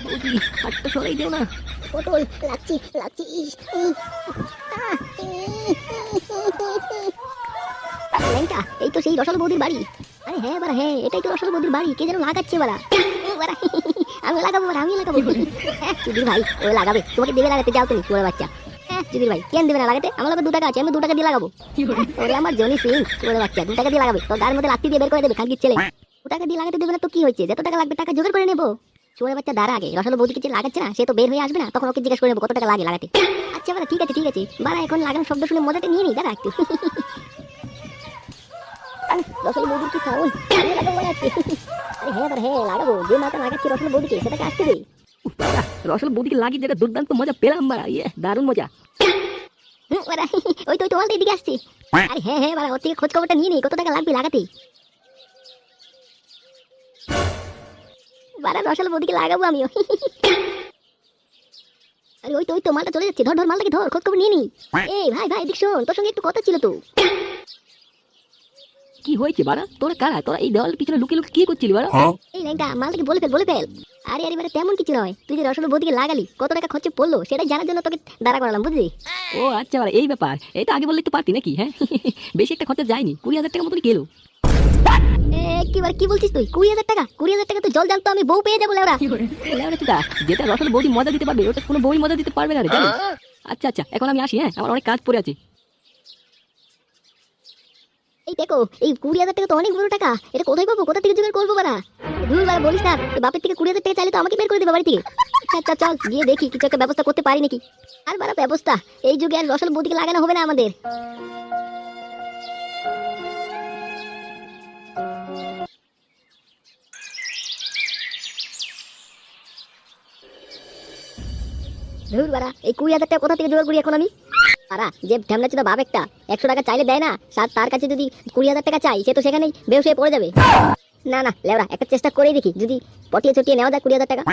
বৌদি হাতটা সরাই দিও না। পটল লাগছি লাগছি। ল্যাংটা, এই তো সেই রসালো বৌদির বাড়ি। আরে হ্যাঁ বাড়া, হ্যাঁ এটাই তো রসালো বৌদির বাড়ি। কে যেন লাগাচ্ছে বাড়া। বাড়া আমি লাগাবো বাড়া, আমি লাগাবো। হ্যাঁ চুদির ভাই ও লাগাবে, তোমাকে দেবে লাগাতে, যাও তুমি শুয়োরের বাচ্চা। হ্যাঁ চুদির ভাই কেন দেবে না লাগাতে? আমার কাছে 2 টাকা আছে, আমি 2 টাকা দিয়ে লাগাবো। ওরে আমার জনি সিং শুয়োরের বাচ্চা, 2 টাকা দিয়ে লাগাবে? তোর গায়ের মধ্যে লাত্তি দিয়ে বের করে দেবে খানকির ছেলে। 2 টাকা দিয়ে লাগাতে দেবে না তো কি হয়েছে? যত টাকা লাগবে টাকা জোগাড় করে নেবো। শুয়োরের বাচ্চা দাঁড়া, আগে রসালো বৌদিকে যে লাগাচ্ছে না সে তো বের হয়ে আসবে না, তখন ওকে জিজ্ঞেস করে নেবো কত টাকা লাগে লাগাতে। আচ্ছা বাড়া ঠিক আছে ঠিক আছে বাড়া, এখন লাগানোর শব্দ শুনে মজাটা নিয়ে নি, দাঁড়া একটু। রসালো বৌদির কি সাউন্ড, আমি লাগাবো বাড়া আজকে। আরে হ্যাঁ বাড়া হ্যাঁ লাগাবো, যে মাথা লাগাচ্ছে রসালো বৌদিকে সেটাকে আসতে দে। রসালো বৌদিকে লাগিয়ে যেটা দুর্দান্ত মজা পেলাম বাড়া, ইয়ে দারুণ মজা। বাড়া ওই তো তোমার দিকে আসছে। আরে হ্যাঁ হ্যাঁ বাড়া, ওর থেকে খোঁজ খবরটা নিয়ে নি, কত টাকা লাগবে লাগাতে। বাড়া রসালো বৌদিকে লাগাবো আমিও। আরে ওই তো মালটা চলে যাচ্ছে, ধর ধর মালটাকে ধর, খোঁজ খবর নিয়ে নি। এই ভাই ভাই এদিক শোন, তোর সঙ্গে একটু কথা ছিল তো। কি হয়েছে বাড়া? তোরা কারা? তোরা এই দেওয়ালের পিছনে লুকিয়ে লুকিয়ে কি করছিলি বাড়া? এই ল্যাংটা মালটাকে বলে ফেল বলে ফেল। আরে আরে বাড়া তেমন কিছু নয়, তুই যে রসালো বৌদিকে লাগালি কত টাকা খরচ পড়লো সেটাই জানার জন্য তোকে দাঁড়া করালাম, বুঝলি? ও আচ্ছা বাড়া এই ব্যাপার, এটা আগে বললে তো পারতি নাকি? হ্যাঁ বেশি একটা খরচা যায়নি, 20,000 টাকা মতন গেলো। কি বলছিস তুই? 20,000 টাকা? 20,000 টাকা তো জল জানতো, আমি বউ পেয়ে যাবো লেওরা। যেটা রসালো বৌদি মজা দিতে পারবে ওটা কোনো বউই মজা দিতে পারবে না রে, জানিস? আচ্ছা আচ্ছা এখন আমি আসি, হ্যাঁ আমার অনেক কাজ পড়ে আছে। এই দেখো এই 20,000 টাকা তো অনেক বড় টাকা, এটা কোথায় পাবো, কোথা থেকে জোগাড় করবো বাড়া? দূর বাড়া বলিস না, তোর বাপের থেকে 20,000 টাকা চাইলে তো আমাকে বের করে দেবে বাড়ি থেকে। আচ্ছা চল গিয়ে দেখি কিছু একটা ব্যবস্থা করতে পারি নাকি। আর বাড়া ব্যবস্থা এই যুগে আর রসালো বৌদিকে লাগানো হবে না আমাদের। ধুর বাড়া এই 20,000 টাকা কোথা থেকে জোগাড় করি এখন আমি? পারা যে ঢ্যামলা ছিল বাপ একটা 100 টাকা চাইলে দেয় না, তার কাছে যদি 20,000 টাকা চাই সে তো সেখানেই বেহুশ হয়ে পড়ে যাবে। না না লেওরা একটা চেষ্টা করেই দেখি, যদি পটিয়ে চটিয়ে নেওয়া যায় 20,000 টাকা।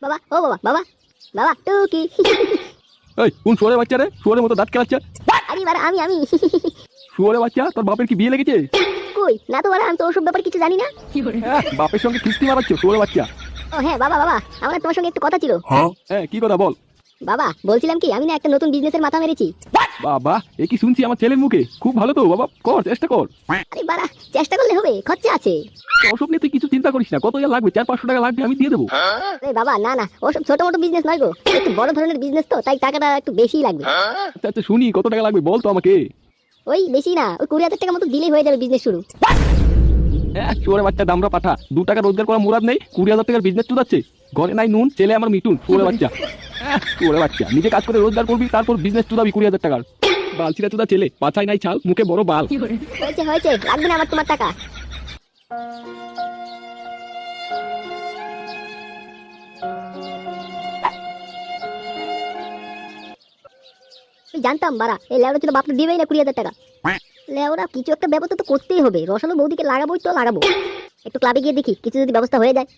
বাবা ও বাবা বাবা বাবা টুকি। এই কোন শুয়োরের বাচ্চা রে? শুয়োরের মতো দাঁত কেলাচ্ছে। আরে বাড়া আমি শুয়োরের বাচ্চা, তোর বাপের কি বিয়ে লেগেছে? কই না তো বাড়া, আমি তো ওসব ব্যাপার কিছু জানি না। বাপের সঙ্গে কিস্তি মারাচ্ছ শুয়োরের বাচ্চা। ও হ্যাঁ বাবা বাবা, আমার তোমার সঙ্গে একটু কথা ছিল। হ্যাঁ কি কথা বল। বাবা বলছিলাম কি, আমি না একটা নতুন বিজনেসের মাথা মেরেছি। বাবা এ কি শুনছি আমার ছেলের মুখে? খুব ভালো তো বাবা, কর চেষ্টা কর। আরে বাড়া চেষ্টা করলে হবে, খরচা আছে। ওসব নিয়ে তুই কিছু চিন্তা করিস না, কত লাগবে? 400-500 টাকা লাগবে, আমি দিয়ে দেবো। আরে বাবা না না, ওসব ছোট মোটো বিজনেস নয় গো, একটু বড় ধরনের বিজনেস তো, তাই টাকাটা একটু বেশিই লাগবে। আচ্ছা আচ্ছা শুনি কত টাকা লাগবে বল তো আমাকে। ওই বেশি না, ওই 20,000 টাকা মতো দিলেই হয়ে যাবে বিজনেস শুরু। শুয়োরের বাচ্চা দামরা পাঠা, 2 টাকা রোজগার করা মুরাদ নেই, 20,000 টাকার বিজনেস চুদাচ্ছে। ঘরে নাই নুন, ছেলে আমার মিটুন। শুয়োরের বাচ্চা শুয়োরের বাচ্চা, নিজে কাজ করে রোজগার করবি, তারপর বিজনেস চুদাবি 20,000 টাকার। বালছিরা চুদা ছেলে, পাছায় নাই ছাল, মুখে বড় বাল। হয়েছে হয়েছে, লাগবে না আমার তোমার টাকা। আমি জানতাম বাড়া এই লেওরা ছিল বাপটা দিবেই না 20,000 টাকা। লেওরা কিছু একটা ব্যবস্থা তো করতেই হবে, রসালো বৌদিকে লাগাবোই তো লাগাবো। একটু ক্লাবে গিয়ে দেখি কিছু যদি ব্যবস্থা হয়ে যায়।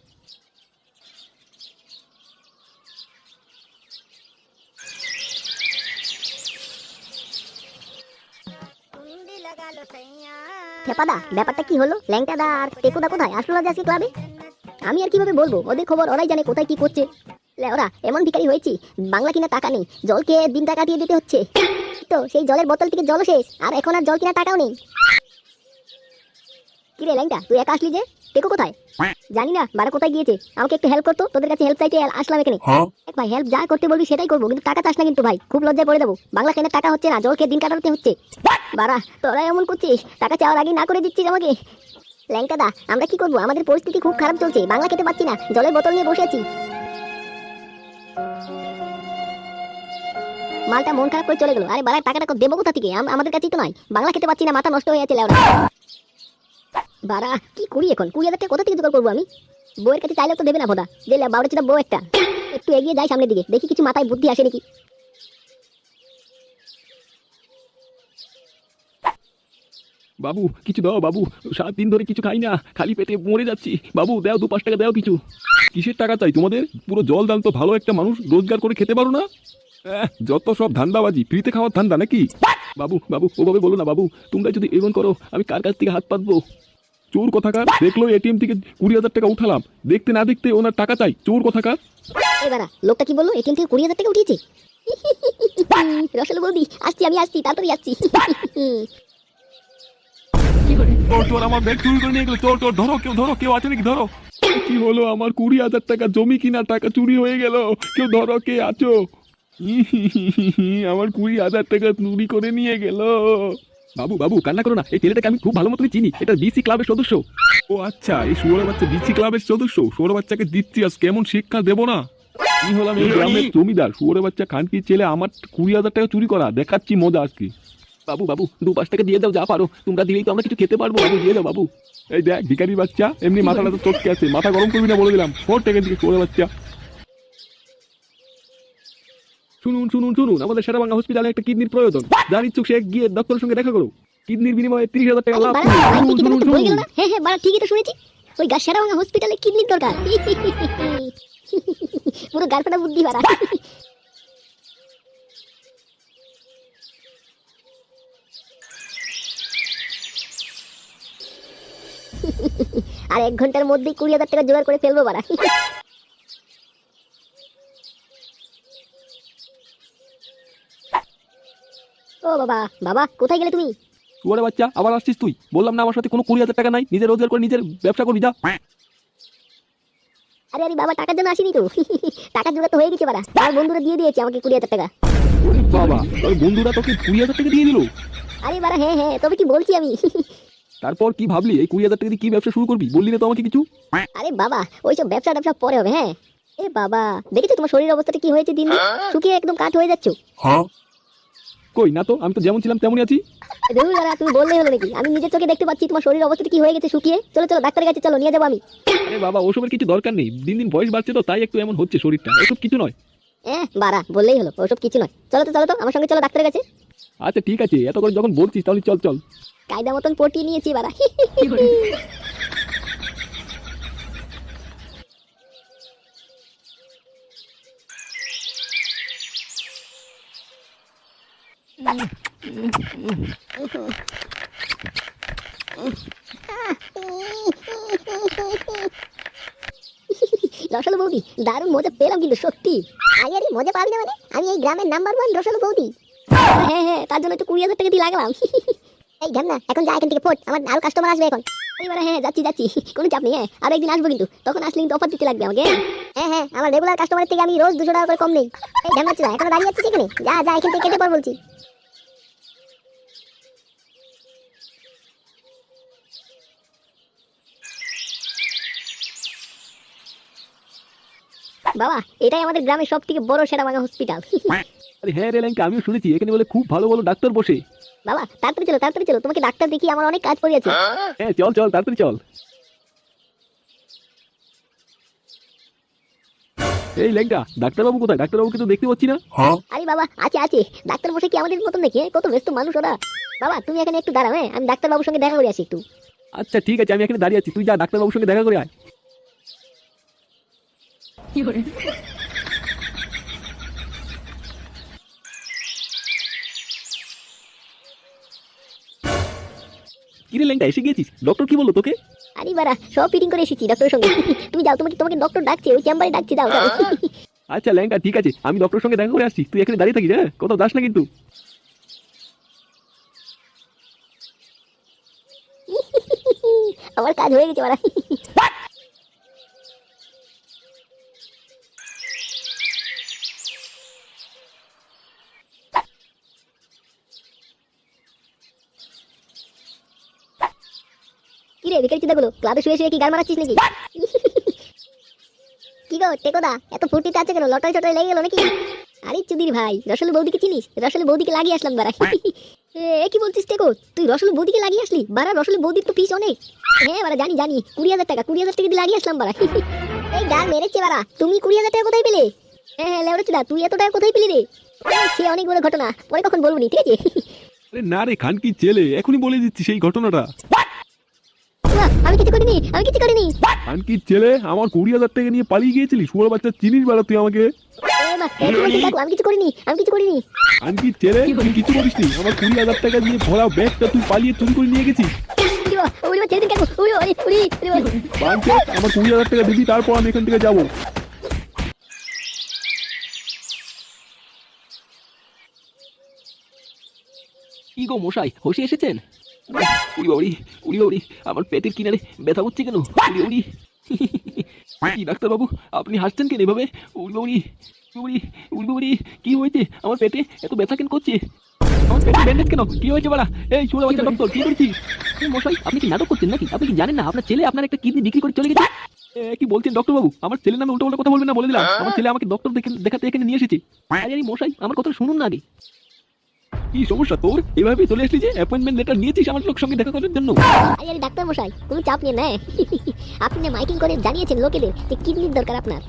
খেপাদা ব্যাপারটা কি হলো? ল্যাংটাদা আর টেকুদা কোথায় আসলো না আজকে ক্লাবে? আমি আর কিভাবে বলবো, ওদের খবর ওরাই জানে কোথায় কি করছে। লেওরা এমন ভিখারি হয়েছি, বাংলা কিনা টাকা নেই, জল খেয়ে দিনটা কাটিয়ে দিতে হচ্ছে। তো সেই জলের বোতল থেকে জল শেষ, আর এখন আর জল কিনা টাকাও নেই। কিরে ল্যাংটা তুই একা আসলি যে, টেকু কোথায়? জানি না বাড়া কোথায় গিয়েছে, আমাকে একটু হেল্প করতো, তোদের কাছে হেল্প চাইতে আসলাম এখানে। এক ভাই হেল্প যা করতে বলবি সেটাই করবো, কিন্তু টাকা চাস না কিন্তু ভাই, খুব লজ্জায় পড়ে দেবো। বাংলা কেনার টাকা হচ্ছে না, জল খেয়ে দিন কাটাতে হচ্ছে। বাড়া তোরা এমন করছিস, টাকা চাওয়ার আগে না করে দিচ্ছিস আমাকে। ল্যাংটাদা আমরা কি করবো, আমাদের পরিস্থিতি খুব খারাপ চলছে, বাংলা খেতে পাচ্ছি না, জলের বোতল নিয়ে বসে আছি। মালটা মন খারাপ করে চলে গেল। আরে বাড়া টাকাটা দেবো কোথা থেকে? আমাদের কাছেই তো নয়, বাংলা খেতে পাচ্ছি না, মাথা নষ্ট হয়ে আছে লেওরা। বাড়া কি করি এখন? 20,000 টাকা কোথা থেকে জোগাড় করবো আমি? বউয়ের কাছে চাইলেও তো দেবে না ভোদা, যে বাউরে ছিল বউ একটা। একটু এগিয়ে যাই সামনের দিকে, দেখি কিছু মাথায় বুদ্ধি আসে নাকি। বাবু কিছু দাও বাবু, 7 দিন ধরে কিছু খাই না, খালি পেটে মরে যাচ্ছি। বাবু দাও, 2-5 টাকা দাও কিছু। কিসের টাকা চাই তোমাদের? পুরো জল দান তো, ভালো একটা মানুষ রোজগার করে খেতে পারো না? যত সব ধান্দাবাজি, ফ্রিতে খাওয়ার ধান্দা নাকি? বাবু বাবু ওভাবে বলো না বাবু, তোমরা যদি এমন করো আমি কার কাছ থেকে হাত পাতবো? চোর কথাকার, দেখলো এটিএম থেকে 20,000 টাকা উঠালাম, দেখতে না দেখতে ওনার টাকা চাই, চোর কথাকার। এবারা লোকটা কি বললো এটিএম থেকে 20,000 টাকা উঠিয়েছে? রসালো বৌদি আসছি, আমি আসছি, তাড়াতাড়ি আসছি। চোর চোর, আমার ব্যাগ চুরি করে নিয়ে গেলো, চোর চোর, ধরো কেউ, ধরো কেউ আছে নাকি, ধরো। কি হলো, আমার 20,000 টাকা জমি কিনা টাকা চুরি হয়ে গেল, কেউ ধরো, কে আছো? আমার 20,000 টাকা চুরি করে নিয়ে গেল। বাবু বাবু কান্না করো না, এই ছেলেটাকে আমি খুব ভালো মতনই চিনি, এটা বিসি ক্লাবের সদস্য। ও আচ্ছা, এই শুয়োরের বাচ্চা বিসি ক্লাবের সদস্য। শুয়োরের বাচ্চাকে দিচ্ছি আজ কেমন শিক্ষা দেবো না? কি হলাম এই গ্রামের জমিদার, শুয়োরের বাচ্চা খানকির ছেলে আমার 20,000 টাকা চুরি করা, দেখাচ্ছি মজা আজকে। বাবু বাবু 2-5 টাকা দিয়ে দাও, যা পারো, তোমরা দিলেই তো আমরা কিছু খেতে পারবো, বাবু দিয়ে দাও বাবু। এই দেখ ভিখারির বাচ্চা, এমনি মাথাটা তো চটকে আছে, মাথা গরম করবি না বলে দিলাম, 4 টাকা দিকে শুয়োরের বাচ্চা। শুনুন শুনুন শুনুন, আমাদের শেরেবাংলা হসপিটালে একটা কিডনির প্রয়োজন, যার ইচ্ছুক সে গিয়ে ডক্টরের সঙ্গে দেখা করো, কিডনির বিনিময়ে 30,000 টাকা লাভ করো। শুনুন শুনুন শুনুন। হ্যাঁ হ্যাঁ বাড়া, ঠিকই তো শুনেছি, ওই শেরেবাংলা হসপিটালে কিডনির দরকার। পুরো গারপাটা বুদ্ধি বাড়া। আর 1 ঘন্টার মধ্যেই 20,000 টাকা জোগাড় করে ফেলবো বাড়া। ও বাবা, বাবা কোথায় গেলে তুমি? শুয়োরের বাচ্চা আবার আসছিস তুই? বললাম না আমার সাথে কোনো 20,000 টাকা নাই, নিজে রোজগার করে নিজের ব্যবসা করবি, যা। আরে আরে বাবা, টাকার জন্য আসিনি তো। টাকা জোগাড় তো হয়ে গেছে বাড়া, আমার বন্ধুরা দিয়ে দিয়েছে আমাকে 20,000 টাকা। ওরে বাবা, তোর বন্ধুরা তোকে 20,000 টাকা দিয়ে দিল? আরে বাড়া হ্যাঁ হ্যাঁ, তবে কি বলছি আমি। তারপর কি ভাবলি, এই 20,000 টাকা দিয়ে কি ব্যবসা শুরু করবি? বললি না তো আমাকে কিছু। আরে বাবা, ওইসব ব্যবসা ট্যাবসা পরে হবে। হ্যাঁ এ বাবা, দেখেছো তোমার শরীরের অবস্থাটা কি হয়েছে, দিন দিন শুকিয়ে একদম কাঠ হয়ে যাচ্ছ। কই না তো, আমি তো যেমন ছিলাম তেমনই আছি। দেখুন দাদা, তুমি বললেই হলো নাকি? আমি নিজের চোখে দেখতে পাচ্ছি তোমার শরীরের অবস্থাটা কি হয়ে গেছে, শুকিয়ে। চলো চলো ডাক্তারের কাছে চলো, নিয়ে যাবো আমি। আরে বাবা, ওসবের কিছু দরকার নেই, দিন দিন বয়স বাড়ছে তো, তাই একটু এমন হচ্ছে শরীরটা, ওসব কিছু নয়। বাড়া বললেই হলো, ওসব কিছু নয়। চলো তো চলো তো, আমার সঙ্গে চলো ডাক্তারের কাছে। আচ্ছা ঠিক আছে, এত করে যখন বলছিস তাহলে চল চল। কায়দা মতন পটিয়ে নিয়েছি বাড়া। রসালো বৌদি, দারুণ মজা পেলাম কিন্তু সত্যি। আরে মজা পাবি না মানে, আমি এই গ্রামের নাম্বার 1 রসালো বৌদি। হ্যাঁ হ্যাঁ, তার জন্য তো 20,000 টাকা দিয়ে লাগলাম। এই ঢামনা, এখন যা এখান থেকে ফোট, আমার আরো কাস্টমার আসবে এখন। এবারে হ্যাঁ যাচ্ছি যাচ্ছি, কোনো চাপ নেই। হ্যাঁ আর একদিন আসবো কিন্তু, তখন আসলে কিন্তু অফার দিতে লাগবে আমাকে। হ্যাঁ হ্যাঁ, আমার রেগুলার কাস্টমারের থেকে আমি রোজ 200 টাকা করে কম নেই। এই ঢামনা চুদা, এখন দাঁড়িয়ে আছিস এখানে, যা যা এখান থেকে কেটে পর বলছি। বাবা, এটাই আমাদের গ্রামের সবথেকে বড় শেরেবাংলা হসপিটাল। আরে হ্যাঁ রে ল্যাংকা, আমিও শুনেছি এখানে বলে খুব ভালো ভালো ডাক্তার বসে। বাবা তাড়াতাড়ি চলো তাড়াতাড়ি চলো, তোমাকে ডাক্তার দেখিয়ে আমার অনেক কাজ পড়ে আছে। হ্যাঁ চল চল, তাড়াতাড়ি চল। এই ল্যাংকা, ডাক্তারবাবু কোথায়? ডাক্তারবাবুকে তো দেখতে পাচ্ছি না। আরে বাবা আছে আছে, ডাক্তার মশাই কি আমাদের মতন দেখে? কত ব্যস্ত মানুষ ওরা। বাবা তুমি এখানে একটু দাঁড়াও, হ্যাঁ আমি ডাক্তার বাবুর সঙ্গে দেখা করে আসি একটু। আচ্ছা ঠিক আছে, আমি এখানে দাঁড়িয়ে আছি, তুই যা ডাক্তারবাবুর সঙ্গে দেখা করে আয়। কিরে ল্যাংকা, এসে গেছিস? ডক্টর কি বললো তোকে? আরে বাড়া, সব ফিটিং করে এসেছি ডক্টরের সঙ্গে। তুমি যাও, তোমাকে তোমাকে ডক্টর ডাকছে, ওই চেম্বারে ডাকছে, যাও যাও। আচ্ছা ল্যাংকা ঠিক আছে, আমি ডক্টরের সঙ্গে দেখা করে আসছি, তুই এখানে দাঁড়িয়ে থাকিস, হ্যাঁ কোথাও যাস না কিন্তু। আমার কাজ হয়ে গেছে বাড়া। কিরে ভিখারি চিন্তাগুলো, ক্লাবে শুয়ে শুয়ে কি গান মারাচ্ছিস নাকি? কি গো টেকোদা, এত ফুর্তিতে আছে কেন? লটারি চটারি লেগে গেল নাকি? আরে চুদির ভাই, রসালো বৌদিকে চিনিস? রসালো বৌদিকে লাগিয়ে আসলাম বাড়া। এ কি বলছিস টেকো, তুই রসালো বৌদিকে লাগিয়ে আসলি? বাড়া রসালো বৌদির তো ফিস অনেক। হ্যাঁ বাড়া জানি জানি, 20,000 টাকা, 20,000 টাকা দিয়ে লাগিয়ে আসলাম বাড়া। এই গান মেরেছে বাড়া, তুমি 20,000 টাকা কোথায় পেলে? হ্যাঁ হ্যাঁ লেওড়া চুদা, তুই এত টাকা কোথায় পেলি রে? সে অনেক বড় ঘটনা, পরে কখন বলবো নি, ঠিক আছে? আরে না রে খানকি ছেলে, এখনই বলে দিচ্ছি সেই ঘটনাটা। আমি কিছু করিনি, আমি কিছু করিনি। খানকির ছেলে, আমার 20,000 টাকা নিয়ে পালিয়ে গিয়েছিলি, শুয়োর বাচ্চা চিনিস বেলা তুই আমাকে? আমি কিছু করিনি, আমি কিছু করিনি। খানকির ছেলে, তুই কিছু করিসনি, আমার 20,000 টাকা দিয়ে ভরা ব্যাগটা তুই পালিয়ে চুরি করে নিয়ে গেছিস। বাঞ্চোত, আমার 20,000 টাকা দিবি, তারপর আমি এখান থেকে যাবো। কি গো মশাই, হোশে এসেছেন? উড়ি বাউরি, উড়ি বাউরি, আমার পেটের কিনারে ব্যথা করছে কেন? উড়ি উড়ি। কি ডাক্তারবাবু, আপনি হাসছেন কেন এভাবে? উড়ি বাউরি, উড়ি উড়ি বাউরি, কি হয়েছে? আমার পেটে এত ব্যথা কেন করছে? আমার পেটে ব্যান্ডেজ কেন? কি হয়েছে বাড়া? এই শুনে বাচ্চা ডক্টর, কি করছিস? মশাই, আপনি কি নাটক করছেন নাকি? আপনি কি জানেন না আপনার ছেলে আপনার একটা কিডনি বিক্রি করে চলে গেছে? কি বলছেন ডক্টর বাবু? আমার ছেলের নামে উল্টো কথা বলবেন না, বলে দিলাম। আমার ছেলে আমাকে ডক্টর দেখাতে এখানে নিয়ে এসেছে। আরে মশাই, আমার কথা শুনুন না আগে। কি সমস্যা তোর? এভাবে চলে আসলি যে? অ্যাপয়েন্টমেন্ট লেটার নিয়েছিস আমার লোক সঙ্গে দেখা করার জন্য? আরে ডাক্তার মশাই, কোনো চাপ নিয়ে না। আপনি না মাইকিং করে জানিয়েছেন লোকেদের যে কিডনির দরকার আপনার।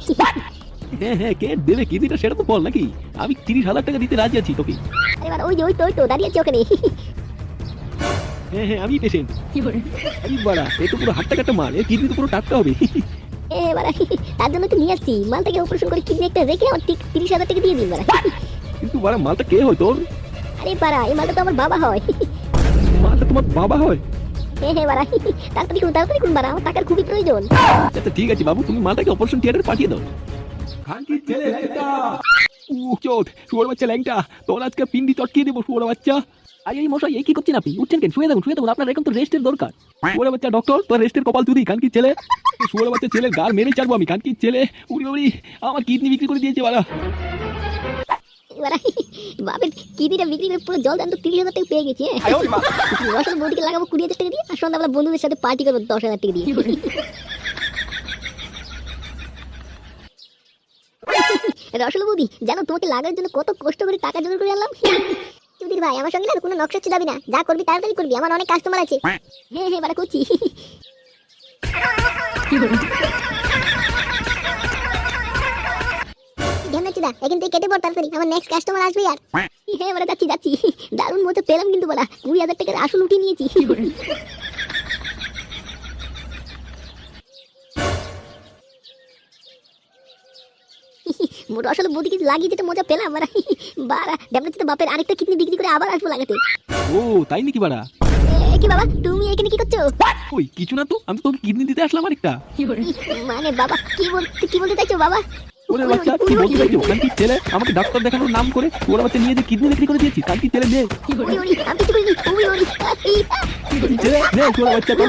হ্যাঁ, কে দেবে কিডনিটা সেটা তো বল নাকি? আমি 30,000 টাকা দিতে রাজি আছি তোকে। এবার ওই তো দাঁড়িয়ে আছে ওখানে। হ্যাঁ, আমি পেশেন্ট। আরে বাড়া, এ তো পুরো হাট্টা কাটা মাল, এর কিডনি তো পুরো টাটকা হবে। এবার তার জন্য তো নিয়ে আসছি, মালটাকে অপারেশন করে কিডনি একটা রেখে আমার ঠিক 30,000 টাকা দিয়ে দিন বাড়া। কিন্তু বাড়া, মালটা কে হয় তোর? আরে বাড়া, এই মালটা তো আমার বাবা হয়। মালটা তোমার বাবা হয়? হ্যাঁ বাড়া, তাড়াতাড়ি করুন বাড়া, আমার টাকার খুবই প্রয়োজন। আচ্ছা ঠিক আছে বাবু, তুমি মালটাকে অপারেশন থিয়েটারে পাঠিয়ে দাও। খানকির ছেলে ল্যাংটা, চোদ শুয়োর বাচ্চা ল্যাংটা, তোর আজকে পিন্ডি চটকিয়ে দেবো শুয়োর বাচ্চা। আরে এই মশাই, এই কি করছেন আপনি? উঠছেন কেন? শুয়ে থাকুন, আপনার এখন তো রেস্টের দরকার। শুয়োর বাচ্চা ডক্টর, তোর রেস্টের কপাল তুই খানকির ছেলে। শুয়োর বাচ্চা ছেলের গাল মেরে ছাড়বো আমি, খানকির ছেলে। উড়ি উড়ি, আমার কিডনি বিক্রি করে দিয়েছে বাড়া। বাড়া, বাপের কিডনিটা বিক্রি করে পুরো জল দান তো 30,000 টাকা পেয়ে গেছি। রসল বৌদিকে লাগাবো 20,000 টাকা দিয়ে, আর সন্ধ্যাবেলা বন্ধুদের সাথে পার্টি করবো 10,000 টাকা দিয়ে। রসল বৌদি, জানো তোমাকে লাগার জন্য কত কষ্ট করে টাকা জোগাড় করে আনলাম। চুদির ভাই, আমার সঙ্গে না কোনো নকশা যাবি না, যা করবি তাড়াতাড়ি করবি, আমার অনেক কাস্টমার আছে। হ্যাঁ বাড়া করছি। ঢেমনাচুদা, এখান থেকে কেটে পড় তাড়াতাড়ি, আমার নেক্সট কাস্টমার আসবে। আর হ্যাঁ বাড়া, যাচ্ছি। দারুণ মজা পেলাম কিন্তু বাড়া, 20,000 টাকার আসল উঠিয়ে নিয়েছি। রসল বৌদি কিছু লাগিয়ে যেটা মজা পেলাম বাড়া, ঢেমনাচুদা বাপের আরেকটা কিডনি বিক্রি করে আবার আসবো লাগাতে। ও তাই নাকি বাড়া? কি বাবা, তুমি এখানে কি করছো? ওই কিছু না তো, আমি তোকে কিডনি দিতে আসলাম আরেকটা। মানে বাবা, কি বলতে চাইছো বাবা? ওরে বাচ্চা, কি বলতে চাইছো? খানকির ছেলে, আমাকে ডাক্তার দেখানোর নাম করে ওরা বাচ্চা নিয়ে যে কিডনি বিক্রি করে দিয়েছি। খানকির ছেলে নে, আমি কিছু করিনি। ছেলে নে, ওরা বাচ্চা তোর